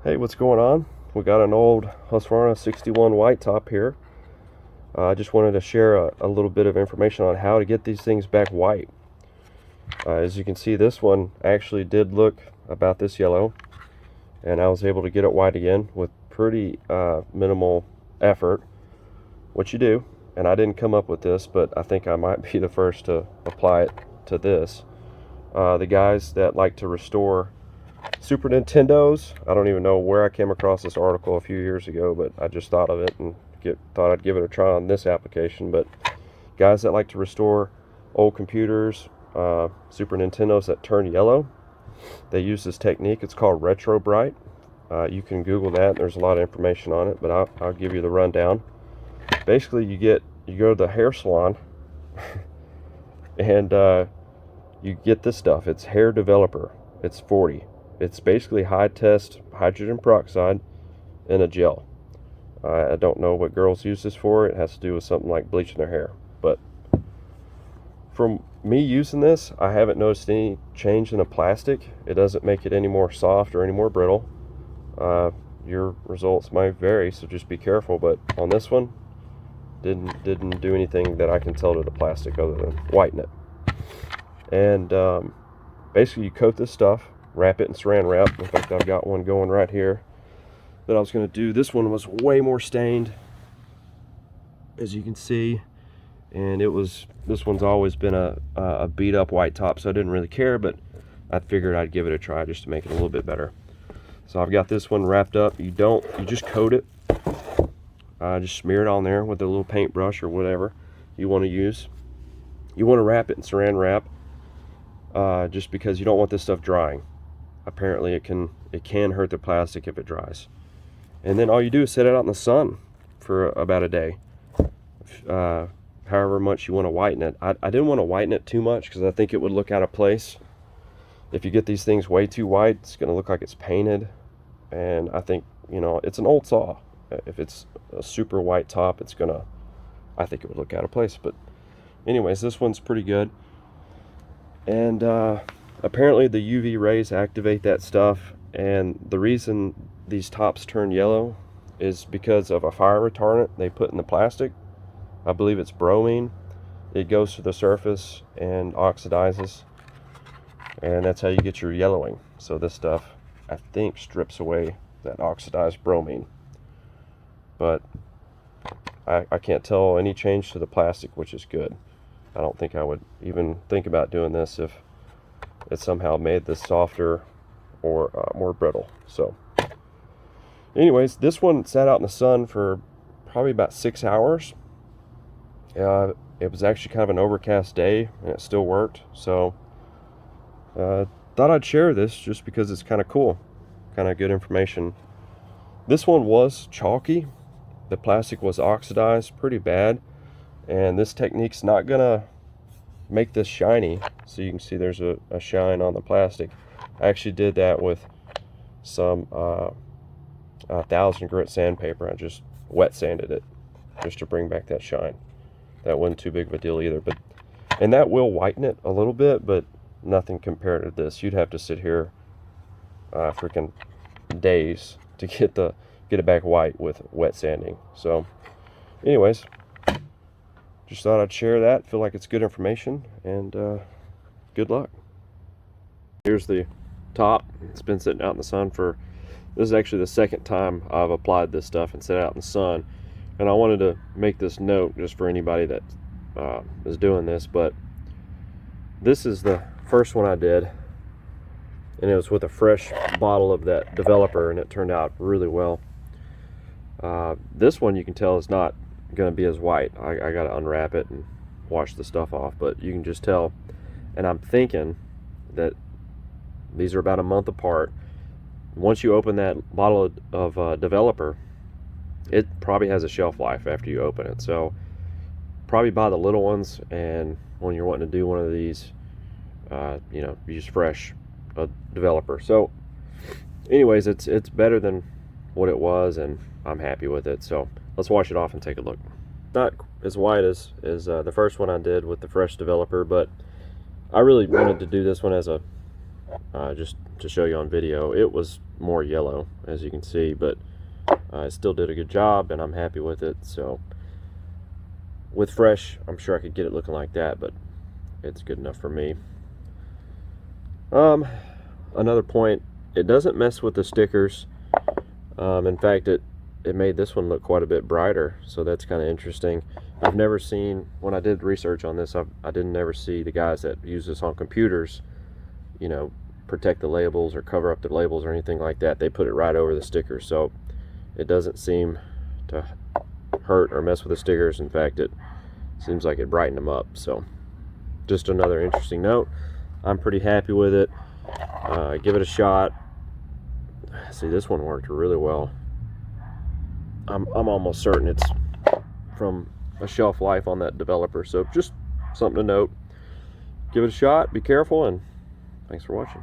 Hey, what's going on? We got an old Husqvarna 61 white top here. I just wanted to share a little bit of information on how to get these things back white. As you can see, this one actually did look about this yellow, and I was able to get it white again with pretty minimal effort, which you do. And I didn't come up with this, but I think I might be the first to apply it to this. The guys that like to restore Super Nintendos. I don't even know where I came across this article a few years ago, but I just thought of it and thought I'd give it a try on this application. But guys that like to restore old computers, Super Nintendos that turn yellow, they use this technique. It's called retro bright. You can Google that. There's a lot of information on it, but I'll give you the rundown. Basically, you go to the hair salon and you get this stuff. It's Hair Developer. It's 40. It's basically high test hydrogen peroxide in a gel. I don't know what girls use this for. It has to do with something like bleaching their hair. But from me using this, I haven't noticed any change in the plastic. It doesn't make it any more soft or any more brittle. Your results might vary, so just be careful. But on this one, didn't do anything that I can tell to the plastic other than whiten it. And basically, you coat this stuff, wrap it in saran wrap. In fact, I've got one going right here that I was going to do. This one was way more stained, as you can see, and this one's always been a beat up white top, so I didn't really care, but I figured I'd give it a try just to make it a little bit better. So I've got this one wrapped up. You just coat it, just smear it on there with a little paintbrush or whatever you want to use. You want to wrap it in saran wrap, just because you don't want this stuff drying. Apparently it can hurt the plastic if it dries. And then all you do is set it out in the sun for about a day, however much you want to whiten it. I didn't want to whiten it too much because I think it would look out of place. If you get these things way too white, it's going to look like it's painted, and I think, it's an old saw. If it's a super white top, I think it would look out of place. But anyways, this one's pretty good. And apparently the UV rays activate that stuff, and the reason these tops turn yellow is because of a fire retardant they put in the plastic. I believe it's bromine. It goes to the surface and oxidizes, and that's how you get your yellowing. So this stuff, I think, strips away that oxidized bromine. But I can't tell any change to the plastic, which is good. I don't think I would even think about doing this if it somehow made this softer or more brittle. So anyways, this one sat out in the sun for probably about 6 hours. It was actually kind of an overcast day, and it still worked. So thought I'd share this just because it's kind of cool, kind of good information. This one was chalky. The plastic was oxidized pretty bad, and this technique's not gonna make this shiny. So you can see there's a shine on the plastic. I actually did that with some 1000 grit sandpaper. I just wet sanded it just to bring back that shine. That wasn't too big of a deal either, and that will whiten it a little bit, but nothing compared to this. You'd have to sit here freaking days to get it back white with wet sanding. So anyways, just thought I'd share that. Feel like it's good information, and good luck. Here's the top. It's been sitting out in the sun this is actually the second time I've applied this stuff and set it out in the sun. And I wanted to make this note just for anybody that is doing this, but this is the first one I did, and it was with a fresh bottle of that Developer, and it turned out really well. This one, you can tell, is not going to be as white. I got to unwrap it and wash the stuff off, but you can just tell. And I'm thinking that these are about a month apart. Once you open that bottle of Developer, it probably has a shelf life after you open it. So probably buy the little ones, and when you're wanting to do one of these, use fresh Developer. So anyways, it's better than what it was, and I'm happy with it. So let's wash it off and take a look. Not as white as the first one I did with the fresh Developer, but I really wanted to do this one as a just to show you on video. It was more yellow, as you can see, but it still did a good job, and I'm happy with it. So with fresh, I'm sure I could get it looking like that, but it's good enough for me. Another point, it doesn't mess with the stickers. In fact, it made this one look quite a bit brighter, so that's kind of interesting. I've never seen, when I did research on this, I didn't ever see the guys that use this on computers, you know, protect the labels or cover up the labels or anything like that. They put it right over the stickers, so it doesn't seem to hurt or mess with the stickers. In fact, it seems like it brightened them up. So just another interesting note. I'm pretty happy with it. Give it a shot. See, this one worked really well. I'm almost certain it's from a shelf life on that Developer, so just something to note. Give it a shot, be careful, and thanks for watching.